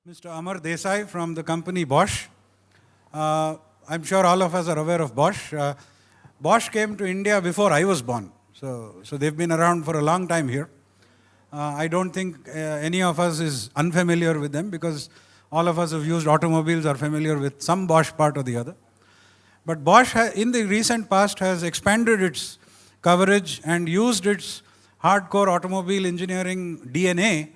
Mr. Amar Desai from the company Bosch. I'm sure all of us are aware of Bosch. Bosch came to India before I was born. So they've been around for a long time here. I don't think any of us is unfamiliar with them because all of us who've used automobiles are familiar with some Bosch part or the other. But Bosch in the recent past has expanded its coverage and used its hardcore automobile engineering DNA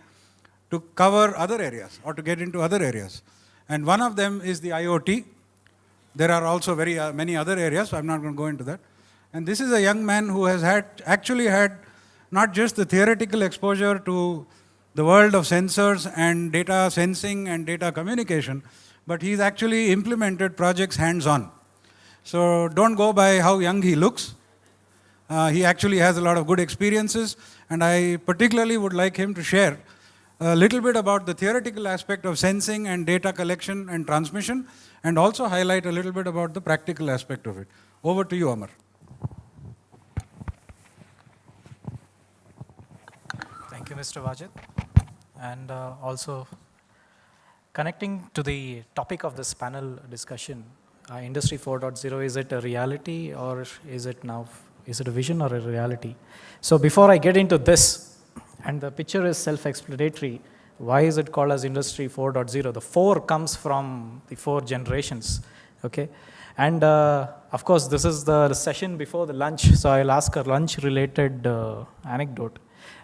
to cover other areas or to get into other areas. And one of them is the IoT. There are also very many other areas, so I'm not going to go into that. And this is a young man who has actually had not just the theoretical exposure to the world of sensors and data sensing and data communication, but he's actually implemented projects hands-on. So don't go by how young he looks. He actually has a lot of good experiences, and I particularly would like him to share a little bit about the theoretical aspect of sensing and data collection and transmission, and also highlight a little bit about the practical aspect of it. Over to you, Amar. Thank you, Mr. Wajid. And also, connecting to the topic of this panel discussion, Industry 4.0, is it a reality or is it a vision or a reality? So before I get into this, and the picture is self-explanatory, why is it called as Industry 4.0? The 4 comes from the 4 generations, okay? And of course, this is the session before the lunch, so I'll ask a lunch-related anecdote.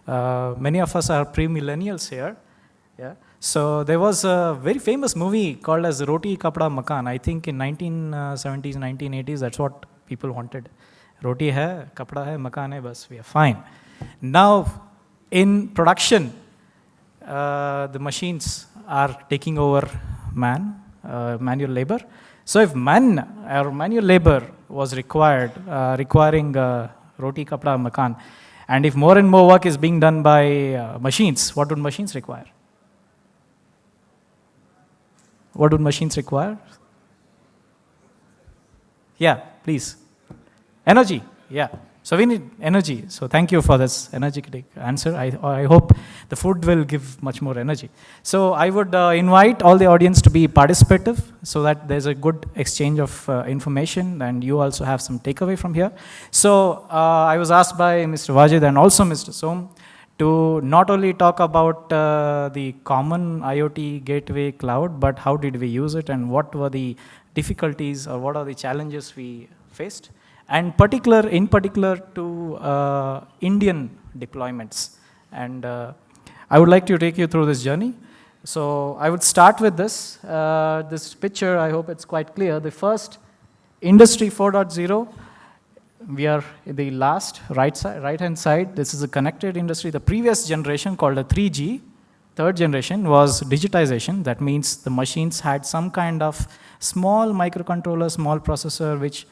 Many of us are pre-millennials here, yeah? So there was a very famous movie called as Roti Kapda Makan. I think in 1970s, 1980s, that's what people wanted. Roti hai, kapda hai, makan hai, bas, we are fine. Now, in production, the machines are taking over manual labor. So if manual labor was required, requiring roti kapda makan, and if more and more work is being done by machines, what would machines require? What would machines require? Yeah, please. Energy, yeah. So we need energy. So thank you for this energetic answer. I hope the food will give much more energy. So I would invite all the audience to be participative so that there's a good exchange of information and you also have some takeaway from here. So I was asked by Mr. Wajid and also Mr. Som to not only talk about the common IoT gateway cloud, but how did we use it and what were the difficulties or what are the challenges we faced. And in particular to Indian deployments. And I would like to take you through this journey. So I would start with this. This picture, I hope it's quite clear. The first Industry 4.0, we are in the last right-hand side. This is a connected industry. The previous generation called the 3G, third generation, was digitization. That means the machines had some kind of small microcontroller, small processor, which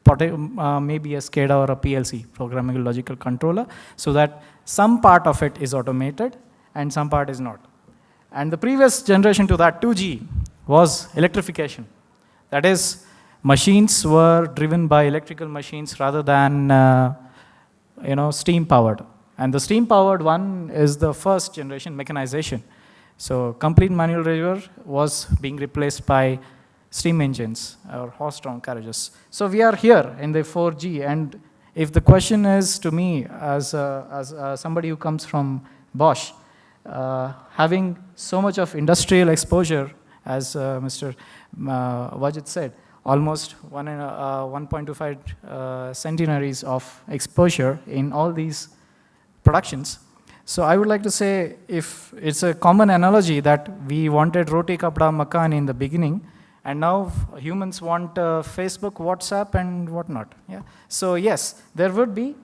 maybe a SCADA or a PLC, programmable logical controller, so that some part of it is automated and some part is not. And the previous generation to that, 2G, was electrification. That is, machines were driven by electrical machines rather than steam-powered. And the steam-powered one is the first generation mechanization. So complete manual labor was being replaced by steam engines or horse-drawn carriages. So we are here in the 4G, and if the question is to me as somebody who comes from Bosch, having so much of industrial exposure, as Mr. Wajid said, almost 1.25 centenaries of exposure in all these productions. So I would like to say, if it's a common analogy that we wanted roti kapda makan in the beginning, and now humans want Facebook, WhatsApp, and whatnot. Yeah. So yes, there would be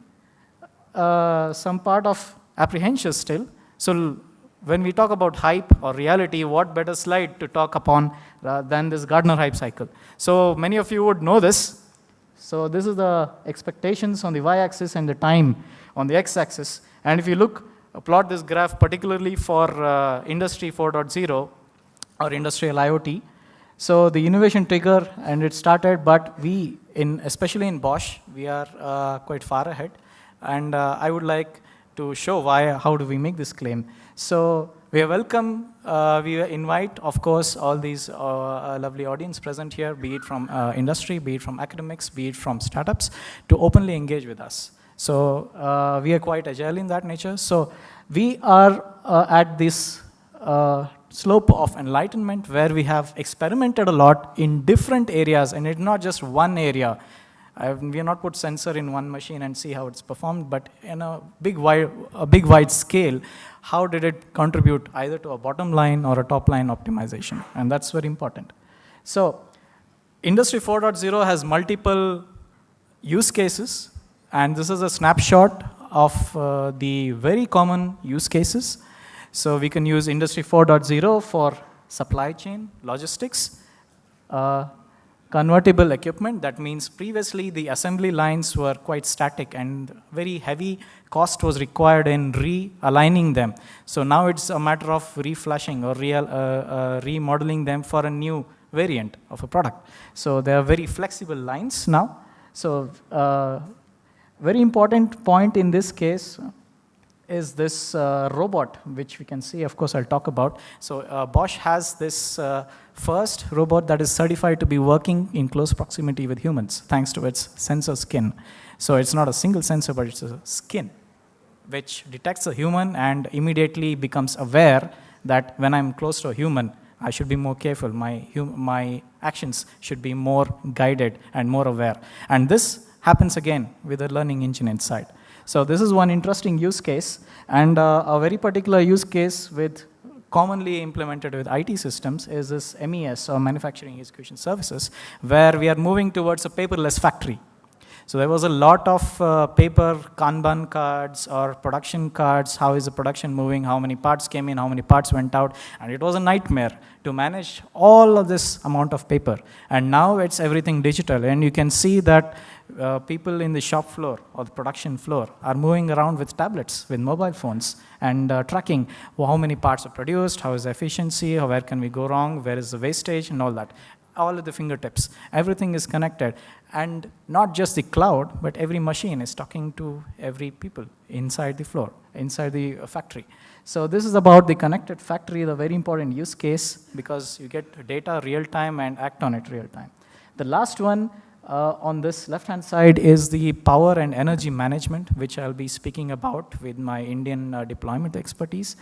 some part of apprehension still. So when we talk about hype or reality, what better slide to talk upon than this Gardner hype cycle? So many of you would know this. So this is the expectations on the y-axis and the time on the x-axis. And if you plot this graph particularly for Industry 4.0 or industrial IoT, so the innovation trigger, and it started, but especially in Bosch, we are quite far ahead. And I would like to show how do we make this claim. So we invite, of course, all these lovely audience present here, be it from industry, be it from academics, be it from startups, to openly engage with us. So we are quite agile in that nature. So we are at this slope of enlightenment where we have experimented a lot in different areas, and it's not just one area. We have not put sensor in one machine and see how it's performed, but in a big wide scale, how did it contribute either to a bottom line or a top line optimization? And that's very important. So Industry 4.0 has multiple use cases, and this is a snapshot of the very common use cases. So we can use Industry 4.0 for supply chain, logistics, convertible equipment. That means previously the assembly lines were quite static and very heavy cost was required in realigning them. So now it's a matter of reflashing or remodeling them for a new variant of a product. So they are very flexible lines now. So very important point in this case is this robot, which we can see, of course, I'll talk about. So Bosch has this first robot that is certified to be working in close proximity with humans, thanks to its sensor skin. So it's not a single sensor, but it's a skin, which detects a human and immediately becomes aware that when I'm close to a human, I should be more careful. My actions should be more guided and more aware. And this happens again with a learning engine inside. So this is one interesting use case, and a very particular use case with commonly implemented with IT systems is this MES, or Manufacturing Execution Services, where we are moving towards a paperless factory. So there was a lot of paper Kanban cards or production cards. How is the production moving? How many parts came in? How many parts went out? And it was a nightmare to manage all of this amount of paper. And now it's everything digital. And you can see that people in the shop floor or the production floor are moving around with tablets, with mobile phones, and tracking how many parts are produced, how is the efficiency, where can we go wrong, where is the wastage, and all that. All at the fingertips. Everything is connected. And not just the cloud, but every machine is talking to every people inside the floor, inside the factory. So this is about the connected factory, the very important use case, because you get data real time and act on it real time. The last one on this left-hand side is the power and energy management, which I'll be speaking about with my Indian deployment experience.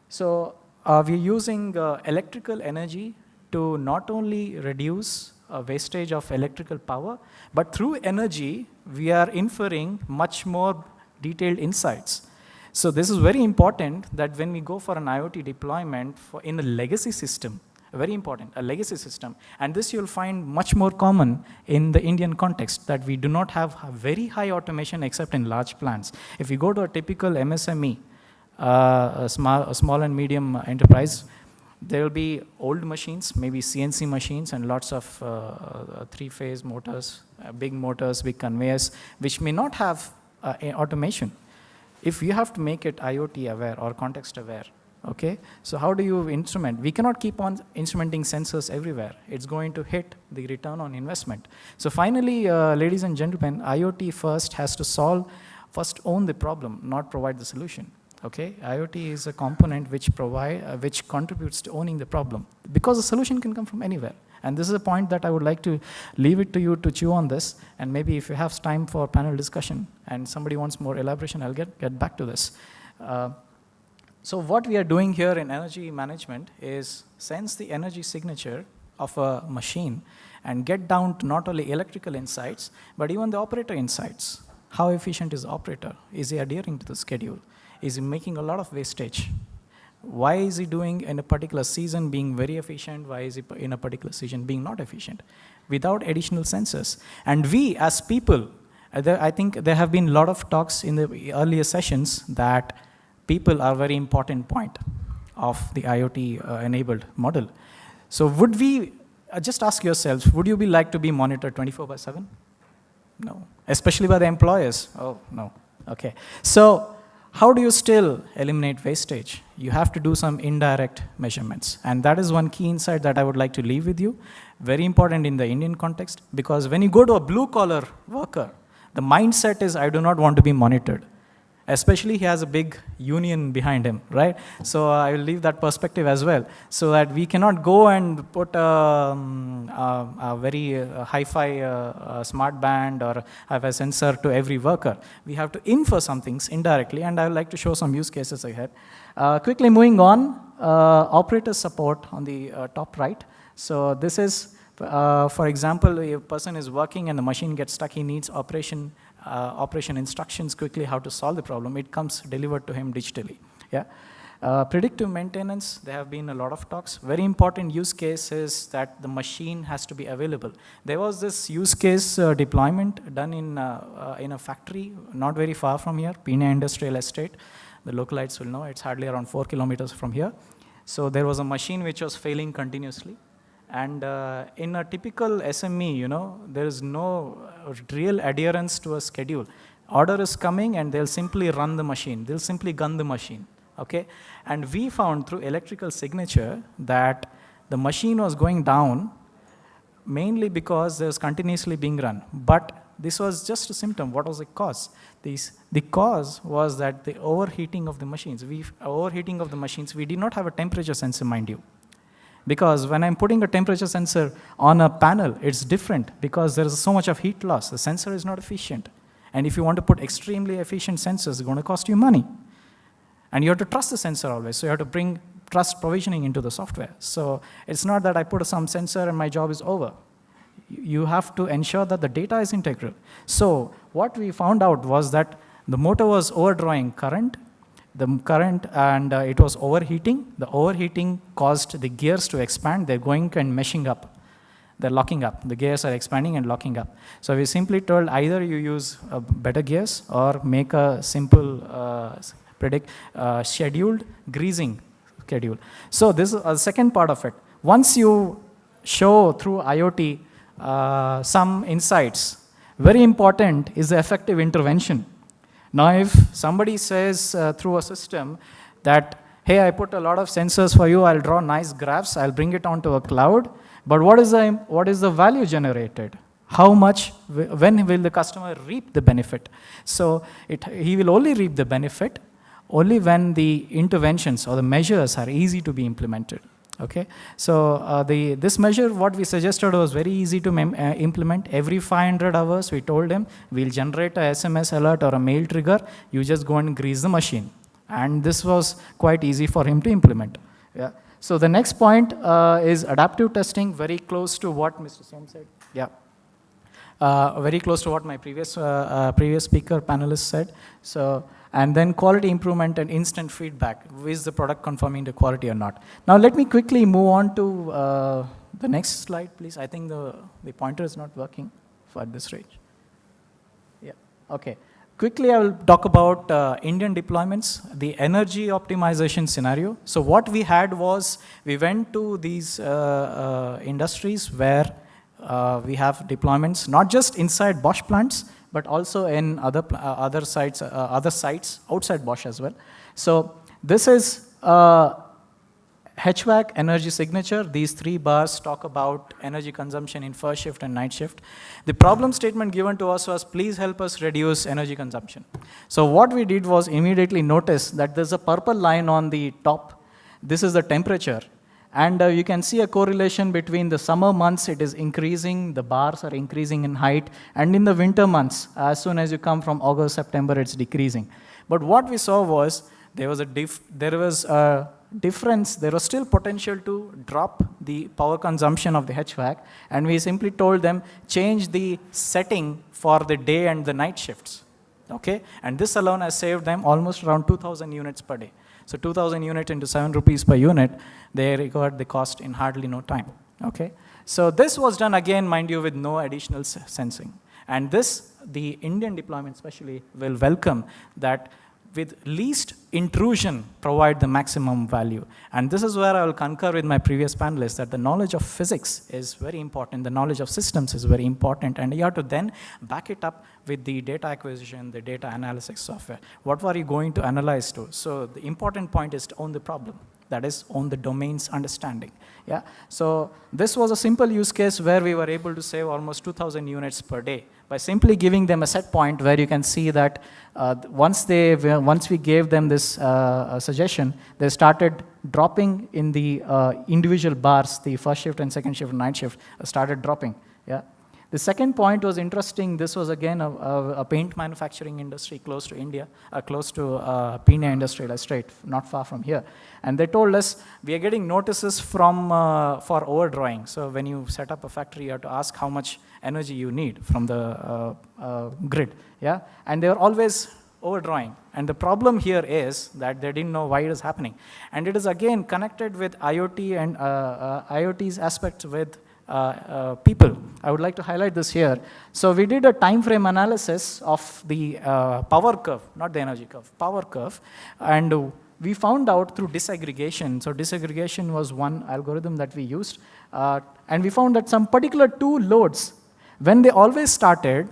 So we're using electrical energy to not only reduce wastage of electrical power, but through energy, we are inferring much more detailed insights. So this is very important that when we go for an IoT deployment in a legacy system, very important, a legacy system. And this you'll find much more common in the Indian context, that we do not have very high automation except in large plants. If you go to a typical MSME, a small and medium enterprise, there will be old machines, maybe CNC machines, and lots of three-phase motors, big conveyors, which may not have automation. If you have to make it IoT aware or context aware, okay, so how do you instrument? We cannot keep on instrumenting sensors everywhere. It's going to hit the return on investment. So finally, ladies and gentlemen, IoT first has to own the problem, not provide the solution. Okay, IoT is a component which contributes to owning the problem, because the solution can come from anywhere. And this is a point that I would like to leave it to you to chew on this, and maybe if you have time for panel discussion and somebody wants more elaboration, I'll get back to this. So what we are doing here in energy management is sense the energy signature of a machine and get down to not only electrical insights, but even the operator insights. How efficient is the operator? Is he adhering to the schedule? Is he making a lot of wastage? Why is he doing in a particular season being very efficient? Why is he in a particular season being not efficient? Without additional sensors. And we as people, I think there have been a lot of talks in the earlier sessions that people are a very important point of the IoT enabled model. So would we, just ask yourselves, would you be like to be monitored 24/7? No. Especially by the employers? Oh, no. Okay. So how do you still eliminate wastage? You have to do some indirect measurements. And that is one key insight that I would like to leave with you. Very important in the Indian context, because when you go to a blue collar worker, the mindset is, I do not want to be monitored. Especially he has a big union behind him, right? So I will leave that perspective as well, so that we cannot go and put a very hi-fi smart band or have a sensor to every worker. We have to infer some things indirectly, and I would like to show some use cases ahead. Quickly moving on, operator support on the top right. So this is, for example, a person is working and the machine gets stuck, he needs operation instructions quickly how to solve the problem. It comes delivered to him digitally. Yeah. Predictive maintenance, there have been a lot of talks. Very important use case is that the machine has to be available. There was this use case deployment done in a factory not very far from here, Pune Industrial Estate. The localites will know, it's hardly around 4 kilometers from here. So there was a machine which was failing continuously. And in a typical SME, there is no real adherence to a schedule. Order is coming and they'll simply run the machine. They'll simply gun the machine, okay? And we found through electrical signature that the machine was going down mainly because it was continuously being run. But this was just a symptom. What was the cause? The cause was that the overheating of the machines. We did not have a temperature sensor, mind you. Because when I'm putting a temperature sensor on a panel, it's different because there is so much of heat loss. The sensor is not efficient. And if you want to put extremely efficient sensors, it's going to cost you money. And you have to trust the sensor always. So you have to bring trust provisioning into the software. So it's not that I put some sensor and my job is over. You have to ensure that the data is integral. So what we found out was that the motor was overdrawing current, and it was overheating. The overheating caused the gears to expand. They're going and meshing up. They're locking up. The gears are expanding and locking up. So we simply told either you use better gears or make a simple scheduled greasing schedule. So this is a second part of it. Once you show through IoT some insights, very important is the effective intervention. Now, if somebody says through a system that, hey, I put a lot of sensors for you, I'll draw nice graphs, I'll bring it onto a cloud, but what is the value generated? How much, when will the customer reap the benefit? So he will only reap the benefit only when the interventions or the measures are easy to be implemented. Okay, so this measure, what we suggested was very easy to implement. Every 500 hours, we told him, we'll generate a SMS alert or a mail trigger. You just go and grease the machine. And this was quite easy for him to implement. Yeah. So the next point is adaptive testing, very close to what Mr. Som said. Yeah. Very close to what my previous speaker panelist said. So, and then quality improvement and instant feedback. Is the product conforming to quality or not? Now let me quickly move on to the next slide, please. I think the pointer is not working at this range. Yeah, okay. Quickly, I will talk about Indian deployments, the energy optimization scenario. So what we had was, we went to these industries where we have deployments, not just inside Bosch plants, but also in other sites outside Bosch as well. So this is HVAC energy signature. These 3 bars talk about energy consumption in first shift and night shift. The problem statement given to us was, please help us reduce energy consumption. So what we did was immediately notice that there's a purple line on the top. This is the temperature. And you can see a correlation between the summer months, it is increasing, the bars are increasing in height, and in the winter months, as soon as you come from August, September, it's decreasing. But what we saw was, there was a difference, there was still potential to drop the power consumption of the HVAC, and we simply told them, change the setting for the day and the night shifts, okay? And this alone has saved them almost around 2,000 units per day. So 2,000 units into 7 rupees per unit, they recovered the cost in hardly no time, okay? So this was done again, mind you, with no additional sensing. And this, the Indian deployment especially, will welcome that with least intrusion, provide the maximum value. And this is where I will concur with my previous panelists, that the knowledge of physics is very important, the knowledge of systems is very important, and you have to then back it up with the data acquisition, the data analysis software. What were you going to analyze to? So the important point is to own the problem. That is on the domain's understanding. Yeah. So this was a simple use case where we were able to save almost 2,000 units per day by simply giving them a set point where you can see that once we gave them this suggestion, they started dropping in the individual bars, the first shift and second shift and night shift started dropping. Yeah. The second point was interesting. This was again a paint manufacturing industry close to India, close to Pune Industrial Estate, not far from here. And they told us, we are getting notices from for overdrawing. So when you set up a factory, you have to ask how much energy you need from the grid. Yeah? And they were always overdrawing. And the problem here is that they didn't know why it is happening. And it is again connected with IoT and IoT's aspect with people. I would like to highlight this here. So we did a time frame analysis of the power curve, not the energy curve, power curve, and we found out through disaggregation. So disaggregation was one algorithm that we used, and we found that some particular two loads, when they always started,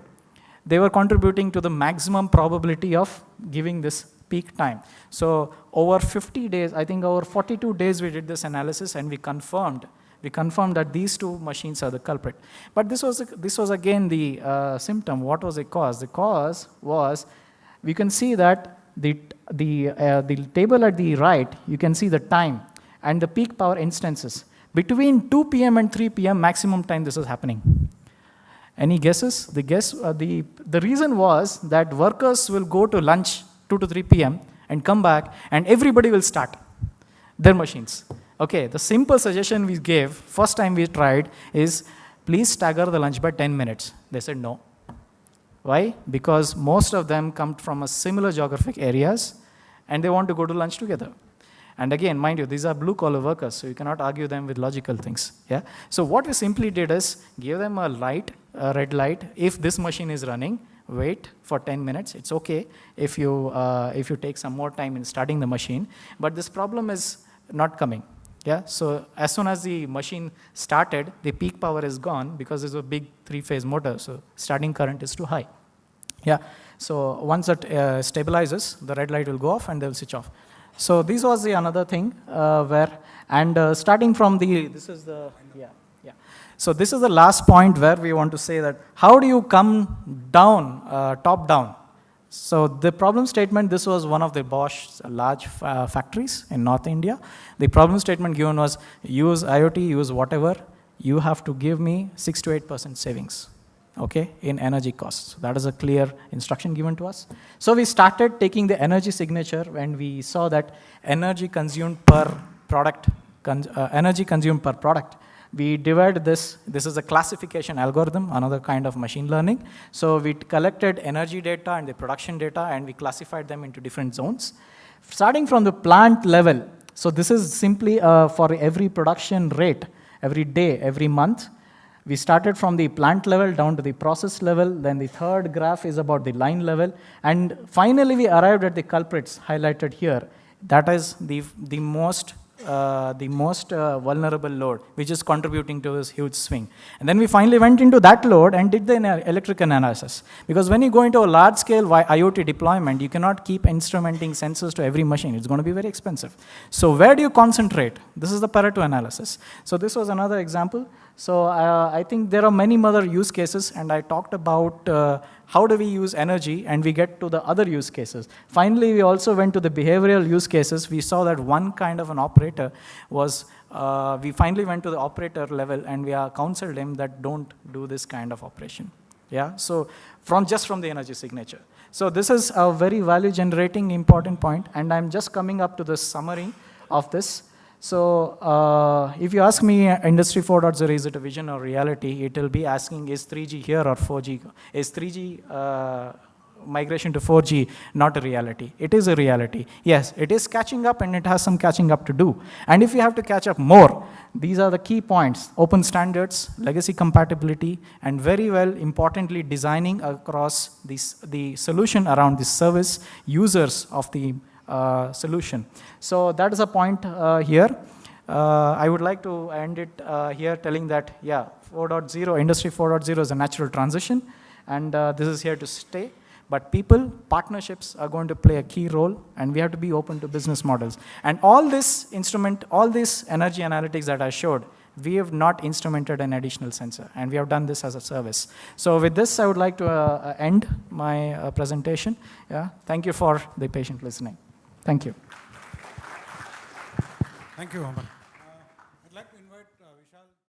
they were contributing to the maximum probability of giving this peak time. So over 50 days, I think over 42 days we did this analysis, and we confirmed that these two machines are the culprit. But this was again the symptom. What was the cause? The cause was, we can see that the table at the right, you can see the time and the peak power instances. Between 2 p.m. and 3 p.m. maximum time this is happening. Any guesses? The reason was that workers will go to lunch 2 to 3 p.m. and come back, and everybody will start their machines. Okay, the simple suggestion we gave, first time we tried, is please stagger the lunch by 10 minutes. They said no. Why? Because most of them come from a similar geographic areas, and they want to go to lunch together. And again, mind you, these are blue-collar workers, so you cannot argue them with logical things. Yeah. So what we simply did is give them a light, a red light. If this machine is running, wait for 10 minutes. It's okay if you take some more time in starting the machine. But this problem is not coming. Yeah, so as soon as the machine started, the peak power is gone because it's a big three-phase motor, so starting current is too high. Yeah, so once it stabilizes, the red light will go off and they'll switch off. So this was the another thing starting from So this is the last point where we want to say that how do you come down, top down? So the problem statement, this was one of the Bosch large factories in North India. The problem statement given was, use IoT, use whatever, you have to give me 6 to 8% savings, okay, in energy costs. So that is a clear instruction given to us. So we started taking the energy signature when we saw that energy consumed per product, we divide this is a classification algorithm, another kind of machine learning. So we collected energy data and the production data, and we classified them into different zones. Starting from the plant level, so this is simply for every production rate, every day, every month. We started from the plant level down to the process level, then the third graph is about the line level, and finally we arrived at the culprits highlighted here. That is the most vulnerable load, which is contributing to this huge swing. And then we finally went into that load and did the electrical analysis. Because when you go into a large-scale IoT deployment, you cannot keep instrumenting sensors to every machine. It's going to be very expensive. So where do you concentrate? This is the Pareto analysis. So this was another example. So I think there are many other use cases, and I talked about how do we use energy, and we get to the other use cases. Finally, we also went to the behavioral use cases. We saw that one kind of an operator was, we finally went to the operator level, and we counseled him that don't do this kind of operation. Yeah, so from the energy signature. So this is a very value generating important point, and I'm just coming up to the summary of this. So if you ask me, Industry 4.0, is it a vision or reality? It will be asking, is 3G here or 4G? Is 3G migration to 4G not a reality? It is a reality. Yes, it is catching up, and it has some catching up to do. And if you have to catch up more, these are the key points: open standards, legacy compatibility, and very well importantly, designing across the solution around the service users of the solution. So that is a point here. I would like to end it here telling that, yeah, 4.0, Industry 4.0 is a natural transition, and this is here to stay. But people, partnerships are going to play a key role, and we have to be open to business models. And all this energy analytics that I showed, we have not instrumented an additional sensor, and we have done this as a service. So with this, I would like to end my presentation. Yeah, thank you for the patient listening. Thank you. Thank you, Aman. I'd like to invite Vishal.